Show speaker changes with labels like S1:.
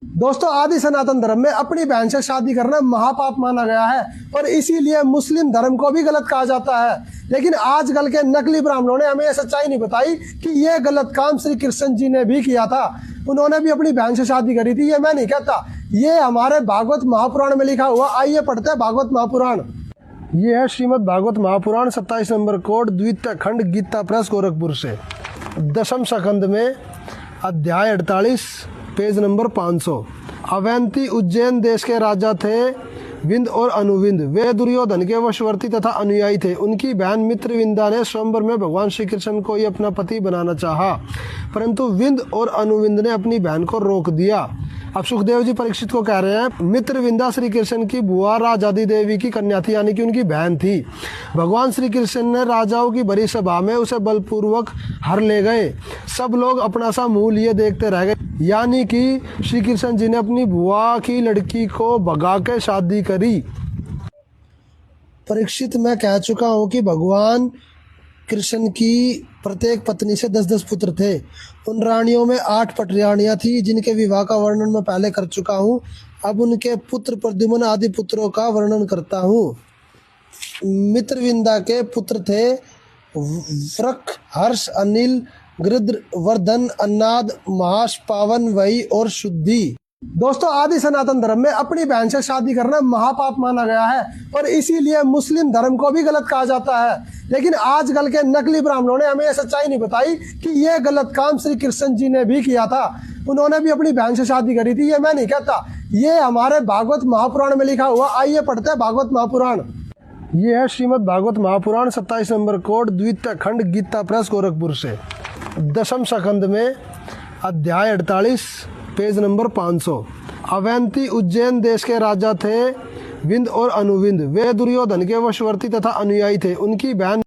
S1: दोस्तों, आदि सनातन धर्म में अपनी बहन से शादी करना महापाप माना गया है और इसीलिए मुस्लिम धर्म को भी गलत कहा जाता है। लेकिन आजकल के नकली ब्राह्मणों ने हमें यह सच्चाई नहीं बताई कि यह गलत काम श्री कृष्ण जी ने भी किया था। उन्होंने भी अपनी बहन से शादी करी थी, ये मैं नहीं कहता, ये हमारे भागवत महापुराण में लिखा हुआ। आइए पढ़ते हैं भागवत महापुराण। ये है श्रीमद् भागवत महापुराण 27 नंबर कोड, द्वितीय खंड, गीता प्रेस, गोरखपुर से। दशम सकंद में अध्याय 48, पेज नंबर 500। अवंती उज्जैन देश के राजा थे विंद और अनुविंद। वे दुर्योधन के वशवर्ती तथा अनुयायी थे। उनकी बहन मित्रविंदा ने स्वयंवर में भगवान श्री कृष्ण को ही अपना पति बनाना चाहा, परंतु विंद और अनुविंद ने अपनी बहन को रोक दिया। अब सुखदेव जी परीक्षित को कह रहे हैं, मित्रविंदा श्री कृष्ण की बुआ राजादी देवी की कन्या थी, यानी कि उनकी बहन थी। भगवान श्री कृष्ण ने राजाओं की बड़ी सभा में उसे बलपूर्वक हर ले गए। सब लोग अपना सा मुंह लिए देखते रह गए, यानी कि श्री कृष्ण जी ने अपनी बुआ की लड़की को भगा के शादी करी। परीक्षित, मैं कह चुका हूँ कि भगवान कृष्ण की प्रत्येक पत्नी से 10-10 पुत्र थे। उन रानियों में 8 पटरानियां थी जिनके विवाह का वर्णन मैं पहले कर चुका हूँ। अब उनके पुत्र प्रद्युम्न आदि पुत्रों का वर्णन करता हूँ। मित्रविंदा के पुत्र थे वृक, हर्ष, अनिल, गृध्र, वर्धन, अन्नाद, महाश, पावन, वही और शुद्धि। दोस्तों, आदि सनातन धर्म में अपनी बहन से शादी करना महापाप माना गया है और इसीलिए मुस्लिम धर्म को भी गलत कहा जाता है। लेकिन आजकल के नकली ब्राह्मणों ने हमें यह सच्चाई नहीं बताई कि यह गलत काम श्री कृष्ण जी ने भी किया था। उन्होंने भी अपनी बहन से शादी करी थी, ये मैं नहीं कहता, ये हमारे भागवत महापुराण में लिखा हुआ। आइए पढ़ते हैं भागवत महापुराण। ये है श्रीमद् भागवत महापुराण 27 नंबर कोड, द्वितीय खंड, गीता प्रेस, गोरखपुर से। दशम सकंद में अध्याय 48, पेज नंबर 500। अवंती उज्जैन देश के राजा थे विंद और अनुविंद। वे दुर्योधन के वशवर्ती तथा अनुयायी थे। उनकी बहन